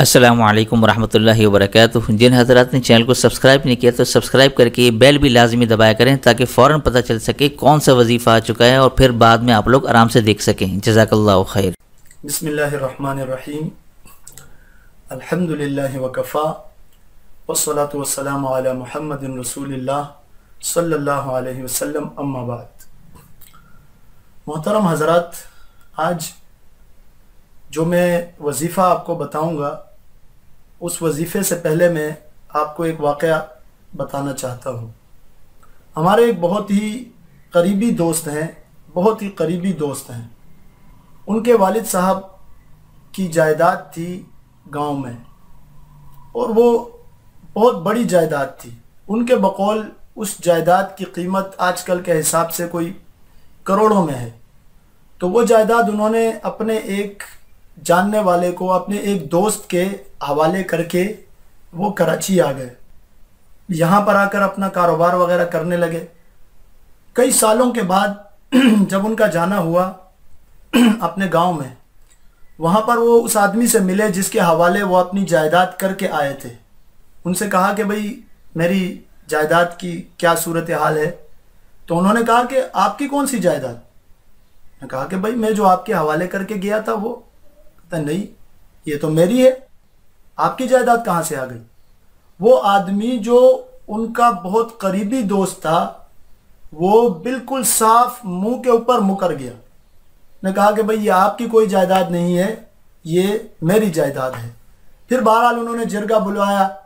अस्सलामु अलैकुम वरहमतुल्लाहि वबरकातुहू। जिन हज़रात ने चैनल को सब्सक्राइब नहीं किया तो सब्सक्राइब करके बेल भी लाजमी दबाया करें ताकि फ़ौरन पता चल सके कौन सा वजीफ़ा आ चुका है और फिर बाद में आप लोग आराम से देख सकें। जज़ाकल्लाहु खैर। बिस्मिल्लाहिर्रहमानिर्रहीम। अल्हम्दुलिल्लाहि वकफ़ा वस्सलातु वस्सलामु अला मुहम्मदिन रसूलिल्लाह सल्लल्लाहु अलैहि वसल्लम, अम्मा बाद। मोहतरम हज़रात, आज जो मैं वजीफ़ा आपको बताऊंगा उस वजीफ़े से पहले मैं आपको एक वाक़या बताना चाहता हूँ। हमारे एक बहुत ही करीबी दोस्त हैं, बहुत ही करीबी दोस्त हैं। उनके वालिद साहब की जायदाद थी गांव में और वो बहुत बड़ी जायदाद थी। उनके बकौल उस जायदाद की कीमत आजकल के हिसाब से कोई करोड़ों में है। तो वो जायदाद उन्होंने अपने एक जानने वाले को, अपने एक दोस्त के हवाले करके वो कराची आ गए। यहाँ पर आकर अपना कारोबार वगैरह करने लगे। कई सालों के बाद जब उनका जाना हुआ अपने गांव में, वहाँ पर वो उस आदमी से मिले जिसके हवाले वो अपनी जायदाद करके आए थे। उनसे कहा कि भाई मेरी जायदाद की क्या सूरत हाल है। तो उन्होंने कहा कि आपकी कौन सी जायदाद? मैं कहा कि भाई मैं जो आपके हवाले करके गया था वो। कहता नहीं, ये तो मेरी है, आपकी जायदाद कहाँ से आ गई? वो आदमी जो उनका बहुत करीबी दोस्त था वो बिल्कुल साफ मुंह के ऊपर मुकर गया। ने कहा कि भाई ये आपकी कोई जायदाद नहीं है, ये मेरी जायदाद है। फिर बहरहाल उन्होंने जिरगा बुलवाया।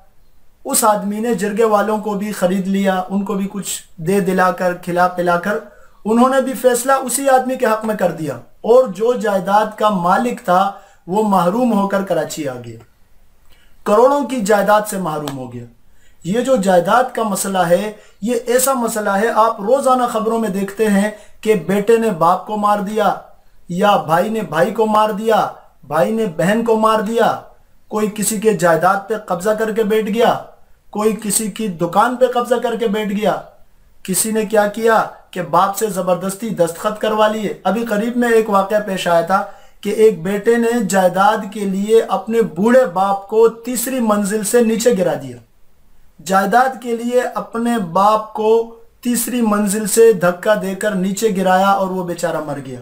उस आदमी ने जिरगे वालों को भी ख़रीद लिया, उनको भी कुछ दे दिलाकर खिला पिलाकर उन्होंने भी फैसला उसी आदमी के हक में कर दिया और जो जायदाद का मालिक था वो महरूम होकर कराची आ गया, करोड़ों की जायदाद से महरूम हो गया। ये जो जायदाद का मसला है ये ऐसा मसला है, आप रोज़ाना ख़बरों में देखते हैं कि बेटे ने बाप को मार दिया या भाई ने भाई को मार दिया, भाई ने बहन को मार दिया, कोई किसी के जायदाद पे कब्जा करके बैठ गया, कोई किसी की दुकान पे कब्जा करके बैठ गया, किसी ने क्या किया कि बाप से ज़बरदस्ती दस्तखत करवा लिए। अभी करीब में एक वाक़या पेश आया था कि एक बेटे ने जायदाद के लिए अपने बूढ़े बाप को तीसरी मंजिल से नीचे गिरा दिया। जायदाद के लिए अपने बाप को तीसरी मंजिल से धक्का देकर नीचे गिराया और वो बेचारा मर गया।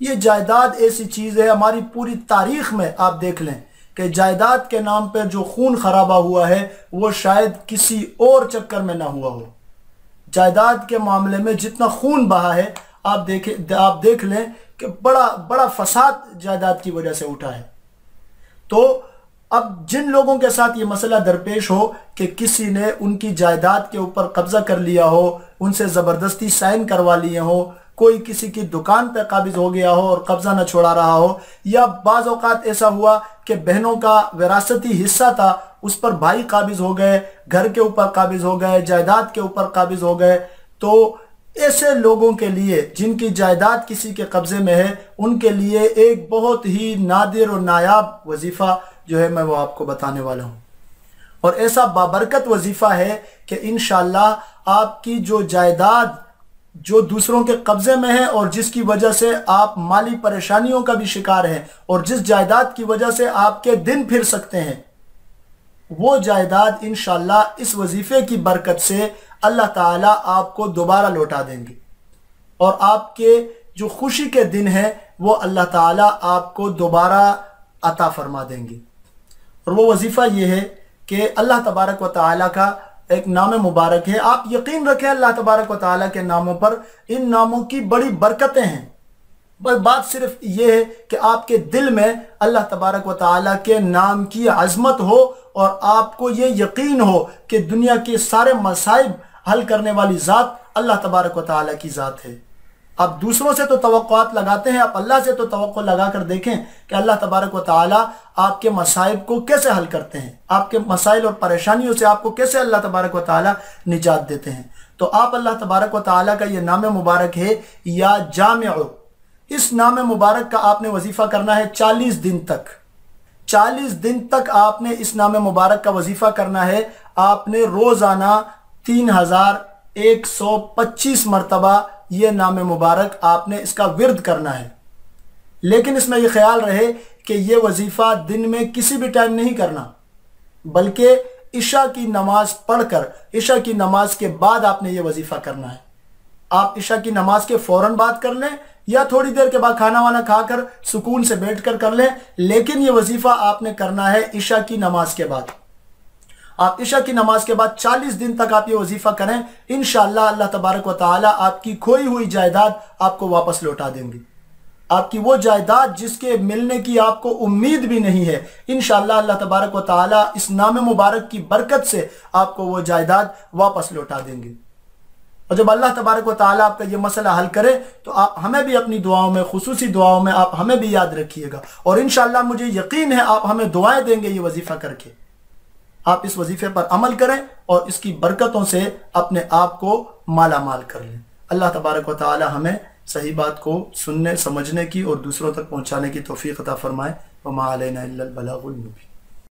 ये जायदाद ऐसी चीज़ है, हमारी पूरी तारीख में आप देख लें कि जायदाद के नाम पर जो खून खराबा हुआ है वो शायद किसी और चक्कर में ना हुआ हो। जायदाद के मामले में जितना खून बहा है आप देख लें कि बड़ा बड़ा फसाद जायदाद की वजह से उठा है। तो अब जिन लोगों के साथ ये मसला दरपेश हो कि किसी ने उनकी जायदाद के ऊपर कब्जा कर लिया हो, उनसे ज़बरदस्ती साइन करवा लिए हो, कोई किसी की दुकान पर काबिज हो गया हो और कब्जा न छोड़ा रहा हो, या बाज़ औक़ात ऐसा हुआ कि बहनों का विरासती हिस्सा था उस पर भाई काबिज हो गए, घर के ऊपर काबिज हो गए, जायदाद के ऊपर काबिज हो गए। तो ऐसे लोगों के लिए जिनकी जायदाद किसी के कब्जे में है उनके लिए एक बहुत ही नादिर और नायाब वजीफ़ा जो है मैं वो आपको बताने वाला हूँ। और ऐसा बाबरकत वजीफ़ा है कि इंशाअल्लाह आपकी जो जायदाद जो दूसरों के कब्जे में है और जिसकी वजह से आप माली परेशानियों का भी शिकार हैं और जिस जायदाद की वजह से आपके दिन फिर सकते हैं, वो जायदाद इंशाअल्लाह इस वजीफ़े की बरकत से अल्लाह ताला आपको दोबारा लौटा देंगे और आपके जो खुशी के दिन हैं वो अल्लाह ताला आपको दोबारा अता फरमा देंगे। और वो वजीफ़ा ये है कि अल्लाह तबारक व ताला का एक नाम मुबारक है। आप यकीन रखें अल्लाह तबारक व ताला के नामों पर, इन नामों की बड़ी बरकतें हैं। बस बात सिर्फ ये है कि आपके दिल में अल्लाह तबारक व ताला के नाम की अज़मत हो और आपको ये यकीन हो कि दुनिया के सारे मसाइब हल करने वाली ज़ात अल्लाह तबारक व ताला की ज़ात है। आप दूसरों से तो तवक्कुआत लगाते हैं, आप अल्लाह से तो तवक्को लगा कर देखें कि अल्लाह तबारक व ताला आपके मसाइब को कैसे हल करते हैं, आपके मसाइल और परेशानियों से आपको कैसे अल्लाह तबारक व ताला निजात देते हैं। तो आप अल्लाह तबारक व ताला का ये नाम मुबारक है या जामिउ, इस नाम मुबारक का आपने वजीफ़ा करना है 40 दिन तक। 40 दिन तक आपने इस नाम मुबारक का वजीफ़ा करना है। आपने रोज़ाना 3125 मरतबा ये नाम मुबारक आपने इसका विर्द करना है। लेकिन इसमें यह ख्याल रहे कि ये वजीफ़ा दिन में किसी भी टाइम नहीं करना, बल्कि इशा की नमाज पढ़कर इशा की नमाज के बाद आपने ये वजीफ़ा करना है। आप इशा की नमाज के फौरन बाद कर लें या थोड़ी देर के बाद खाना वाना खाकर सुकून से बैठकर कर लें, लेकिन ये वजीफ़ा आपने करना है इशा की नमाज के बाद। आप इशा की नमाज के बाद 40 दिन तक आप ये वजीफ़ा करें, इंशाअल्लाह अल्लाह तबारक व तआला आपकी खोई हुई जायदाद आपको वापस लौटा देंगे। आपकी वो जायदाद जिसके मिलने की आपको उम्मीद भी नहीं है, इंशाअल्लाह अल्लाह तबारक व तआला इस नाम मुबारक की बरकत से आपको वो जायदाद वापस लौटा देंगे। और जब अल्लाह तबारक व तआला आपका ये मसला हल करे तो आप हमें भी अपनी दुआओं में, खुसूसी दुआओं में आप हमें भी याद रखिएगा, और इंशाअल्लाह मुझे यकीन है आप हमें दुआएं देंगे ये वजीफ़ा करके। आप इस वजीफे पर अमल करें और इसकी बरकतों से अपने आप को माला माल कर लें। अल्लाह तबारक व तआला हमें सही बात को सुनने, समझने की और दूसरों तक पहुंचाने की तौफीक अता फरमाए। वमा अलैना इल्लल बलागुल मुबीन।